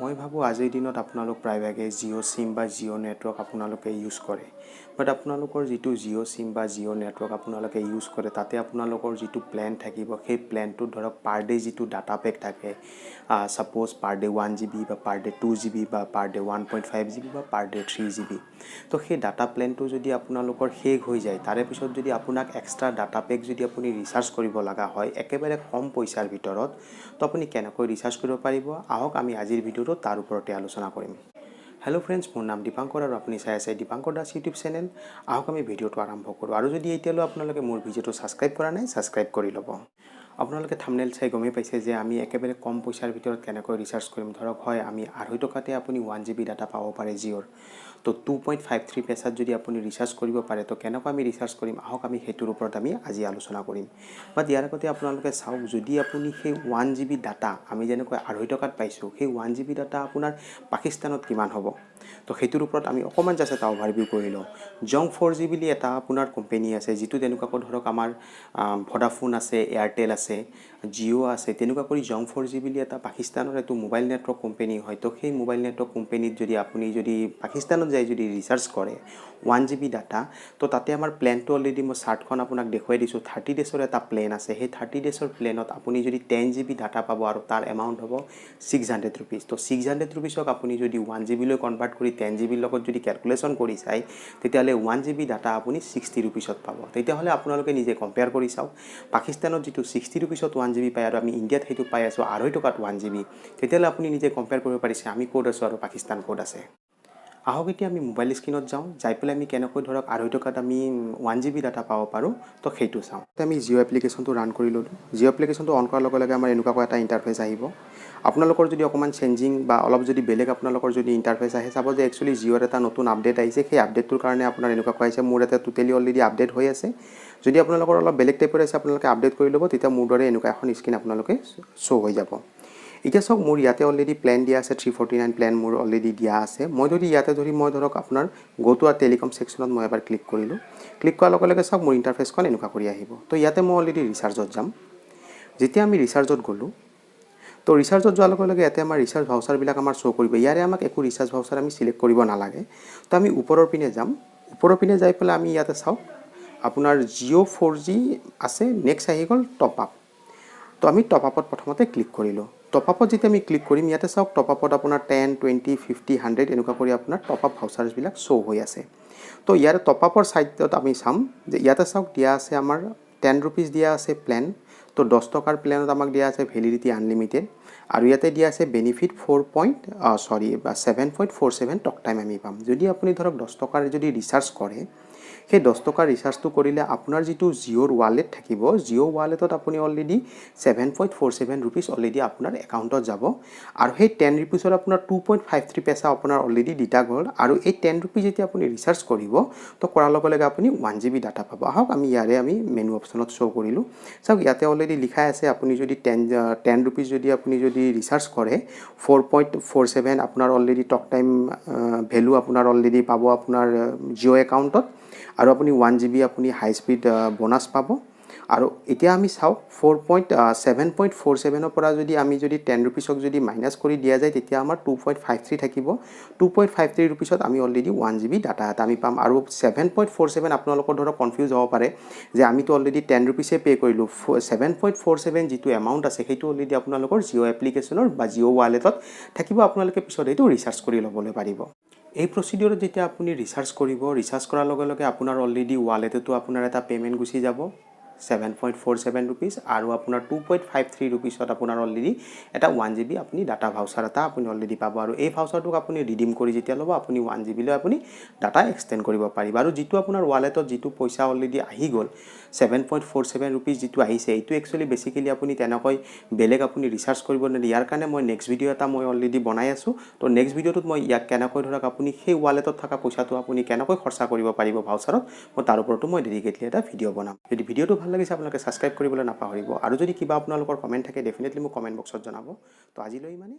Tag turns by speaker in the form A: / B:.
A: মই ভাবো আজিৰ দিনত আপোনালোক প্ৰায়ভাগে জিঅ' সিম বা জিঅ' নেটৱৰ্ক আপোনালোকে ইউজ কৰে বাট আপোনালোকৰ যেটো জিঅ' সিম বা জিঅ' নেটৱৰ্ক আপোনালোকে ইউজ কৰে তাতে আপোনালোকৰ যেটো প্ল্যান থাকিব সেই প্ল্যানটো ধৰক পাৰ ডে যেটো ডাটা পেক থাকে সাপোজ পাৰ ডে 1 GB বা পাৰ ডে 2 GB বা পাৰ ডে 1.5 GB বা পাৰ ডে 3 GB তো সেই ডাটা প্ল্যানটো যদি আপোনালোকৰ শেষ হৈ যায় তাৰে পিছত যদি আপোনাক এক্সট্ৰা ডাটা পেক যদি আপুনি ৰিচাৰ্জ কৰিব লগা হয় একেবাৰে কম পইচাৰ ভিতৰত তো আপুনি কেনেকৈ ৰিচাৰ্জ কৰিব পাৰিব আহক আমি আজিৰ ভিডিওটো তাৰ ওপৰতে আলোচনা কৰিম হেল্ল' ফ্ৰেণ্ডছ মোৰ নাম দীপাংকৰ আৰু আপুনি চাই আছে দীপাংকৰ দাস ইউটিউব চেনেল আহক আমি ভিডিওটো আৰম্ভ কৰোঁ আৰু যদি এতিয়ালৈ আপোনালোকে মোৰ ভিডিওটো সাবস্ক্ৰাইব কৰা নাই সাবস্ক্ৰাইব কৰি ল'ব আপোনালোকে থাম্বনেল চাই গমেই পাইছে যে আমি একেবাৰে কম পইচাৰ ভিতৰত কেনেকৈ ৰিচাৰ্জ কৰিম ধৰক হয় আমি 250 টকাতে আপুনি 1 GB ডাটা পাব পাৰে জিঅ'ৰ তো 2.53 পেছাত যদি আপুনি ৰিচাৰ্জ কৰিব পাৰে তো কেনেকৈ আমি ৰিচাৰ্জ কৰিম আহক আমি হেতুৰ ওপৰত আমি আজি আলোচনা কৰিম বাট ইয়াৰ আগতে আপোনালোকে চাওক যদি আপুনি সেই 1 GB ডাটা আমি যেনেকৈ 250 টকাত পাইছো সেই 1 GB ডাটা আপোনাৰ পাকিস্তানত কিমান হ'ব তো হেতুৰ ওপৰত আমি অকমান জাস্ট এটা ওভাৰভিউ কৰি লওঁ জং 4G বুলি এটা আপোনাৰ কোম্পানী আছে যেটো তেনেকুৱাকৈ ধৰক আমাৰ ভোডাফোন আছে এয়াৰটেল আছে জিঅ' আছে তেনেকুৱা কৰি জং 4G বুলি এটা পাকিস্তানৰ এটা মোবাইল নেটৱৰ্ক কোম্পানী হয় তো সেই মোবাইল নেটৱৰ্ক কোম্পানীত যদি আপুনি যদি পাকিস্তানত যাই যদি ৰিচাৰ্জ কৰে 1 GB ডাটা তো তাতে আমাৰ প্ল্যানটো অলৰেডি মই চাৰ্টখন আপোনাক দেখুৱাই দিছো 30 ডেছৰ এটা প্ল্যান আছে সেই 30 ডেছৰ প্ল্যানত আপুনি যদি 10 GB ডাটা পাব আৰু তাৰ এমাউন্ট হ'ব 600 रुपीस তো 600 रुपीसক আপুনি যদি 1 GB লৈ কনভাৰ্ট কৰি 10 GB লগত যদি ক্যালকুলেশন কৰি চাই তেতিয়ালে 1 GB ডাটা আপুনি 60 रुपीसত পাব তেতিয়াহলে আপোনালোকে নিজে কম্পেয়াৰ কৰি চাওক পাকিস্তানত যেটো 60 रुपीसত 1 GB পায় আৰু আমি ইন্ডিয়াত হেতু পাই আছো 250 টকাত 1 GB তেতিয়ালে আপুনি নিজে কম্পেয়াৰ কৰিব পাৰিছে আমি কোড আছো আৰু পাকিস্তান কোড আছে আহক এতিয়া আমি মোবাইল স্ক্ৰিনত যাওঁ যাই পেলাই আমি কেনেকৈ ধৰক 250 টকাত আমি 1 GB ডাটা পাব পাৰো তো সেইটো চাওঁ আমি জিঅ' এপ্লিকেশনটো ৰান কৰি ললো জিঅ' এপ্লিকেশনটো অন কৰাৰ লগে লগে আমাৰ এনেকুৱা এটা ইন্টাৰফেস আহিব আপোনালোকৰ যদি অকমান চেঞ্জিং বা অলপ যদি বেলেগ আপোনালোকৰ যদি ইন্টাৰফেস আহে চাব যে একচুয়ালি জিঅ'ৰ এটা নতুন আপডেট আহিছে সেই আপডেটটোৰ কাৰণে আপোনাৰ এনেকুৱা কৈছে মোৰ এটা টোটালি অলৰেডি আপডেট হৈ আছে যদি আপোনালোকৰ অলপ বেলেগ টাইপৰ আছে আপোনালোকে আপডেট কৰি ল'ব তেতিয়া মোৰ দৰে এনেকুৱা এখন স্ক্ৰিন আপোনালোকে শো হৈ যাব এতিয়া সব মোৰ ইয়াতে অলৰেডি প্ল্যান দিয়া আছে 349 প্ল্যান মোৰ অলৰেডি দিয়া আছে মই যদি ইয়াতে ধৰি মই ধৰক আপোনাৰ গো টু আ টেলিকম সেকশনত মই এবাৰ ক্লিক কৰিলো ক্লিক কৰাৰ লগে লগে সব মোৰ ইন্টাৰফেসখন এনেকুৱা কৰি আহিব তো ইয়াতে মই অলৰেডি ৰিচাৰ্জত যাম যেতিয়া আমি ৰিচাৰ্জত গলো তো ৰিচাৰ্জত যোৱাৰ লগে লগে ইয়াতে আমাৰ ৰিচাৰ্জ ভাউচাৰ বিলাক আমাৰ শো কৰিব ইয়াৰে আমাক একো ৰিচাৰ্জ ভাউচাৰ আমি সিলেক্ট কৰিব নালাগে তো আমি ওপৰৰ পিনে যাম ওপৰৰ পিনে যাই পেলাই আমি ইয়াতে চাও আপোনাৰ জিঅ' 4G আছে নেক্সট আহি গল টপ আপ তো আমি টপ আপত প্ৰথমতে ক্লিক কৰিলো টপ আপত যেতিয়া আমি ক্লিক কৰিম ইয়াতে চাওক টপ আপত আপোনাৰ 10 20 50 100 এনেকুৱা কৰি আপোনাৰ টপ আপ ভাউচাৰছ বিলাক শো হৈ আছে তো ইয়াৰ টপ আপৰ সাইডত আমি চাম যে ইয়াতে চাওক দিয়া আছে আমাৰ 10 रुपीस দিয়া আছে প্ল্যান তো 10 টকাৰ প্ল্যানত আমাক দিয়া আছে ভ্যালিডিটি আনলিমিটেড আৰু ইয়াতে দিয়া আছে বেনিফিট 7.47 টক টাইম আমি পাম যদি আপুনি ধৰক 10 টকাৰ যদি ৰিচাৰ্জ কৰে সেই 10 টকা ৰিচাৰ্জটো কৰিলে আপোনাৰ যেটো জিঅ'ৰ ওয়ালেট থাকিব জিঅ' ওয়ালেটত আপুনি অলৰেডি 7.47 रुपीस অলৰেডি আপোনাৰ একাউন্টত যাব আৰু সেই 10 रुपीसৰ আপোনাৰ 2.53 পইচা আপোনাৰ অলৰেডি ডিটা গল আৰু এই 10 रुपीस যেতিয়া আপুনি ৰিচাৰ্জ কৰিব তো কৰাৰ লগে লগে আপুনি 1 GB ডাটা পাব আহক আমি ইয়াৰে আমি মেনু অপচনত শো কৰিলো চাওক ইয়াতে অলৰেডি লিখা আছে আপুনি যদি 10 रुपीस যদি আপুনি যদি ৰিচাৰ্জ কৰে 4.47 আপোনাৰ অলৰেডি টক টাইম ভ্যালু আপোনাৰ অলৰেডি পাব আপোনাৰ জিঅ' একাউন্টত আৰু আপুনি 1 GB আপুনি হাই স্পিড বোনাস পাব আৰু এতিয়া আমি চাও 7.47 পৰা যদি আমি যদি 10 रुपीसক যদি মাইনাস কৰি দিয়া যায় তেতিয়া আমাৰ 2.53 থাকিব 2.53 रुपीसত আমি অলৰেডি 1 GB ডাটা আমি পাম আৰু 7.47 আপোনালোকৰ ধৰক কনফিউজ হ'ব পাৰে যে আমি তো অলৰেডি 10 रुपीसে পে কৰিলো 7.47 যেটো এমাউন্ট আছে সেইটো অলৰেডি আপোনালোকৰ জিঅ' এপ্লিকেশনৰ বা জিঅ' ওয়ালেটত থাকিব আপোনালোকে পিছত এইটো ৰিচাৰ্জ কৰি ল'বলৈ পাৰিব এই প্ৰসিডিউৰত যেতিয়া আপুনি ৰিচাৰ্জ কৰিব ৰিচাৰ্জ কৰাৰ লগে লগে আপোনাৰ অলৰেডি ওয়ালেটতো আপোনাৰ এটা পেমেন্ট গুছি যাব 7.47 रुपीस আৰু আপোনাৰ 2.53 रुपीसত আপোনাৰ অলৰেডি এটা 1 GB আপুনি ডাটা ভাউচাৰ এটা আপুনি অলৰেডি পাব আৰু এই ভাউচাৰটোক আপুনি ৰিডিম কৰি যেতিয়া লব আপুনি 1 GB লৈ আপুনি ডাটা এক্সটেন্ড কৰিব পাৰিব আৰু যেটো আপোনাৰ ওয়ালেটত যেটো পইচা অলৰেডি আহি গল 7.47 रुपीस যেটো আহিছে এটো একচুয়ালি বেসিক্যালি আপুনি তেনেকৈ বেলেগ আপুনি ৰিচাৰ্জ কৰিব ন ইয়াৰ কাৰণে মই নেক্সট ভিডিও এটা মই অলৰেডি বনাই আছো তো নেক্সট ভিডিওটোত মই ইয়াক কেনেকৈ ধৰক আপুনি সেই ওয়ালেটত থকা পইচাটো আপুনি কেনেকৈ খৰচা কৰিব পাৰিব ভাউচাৰত মই তাৰ ওপৰতো মই ডেডিকেটলি এটা ভিডিও বনাম যদি ভিডিওটো ভাল লাগিছে আপোনালোকে সাবস্ক্ৰাইব কৰিবলৈ নাপাহৰিব আৰু যদি কিবা আপোনালোকৰ কমেন্ট থাকে ডেফিনেটলি মোক কমেন্ট বক্সত জনাব তো আজিলৈ মানে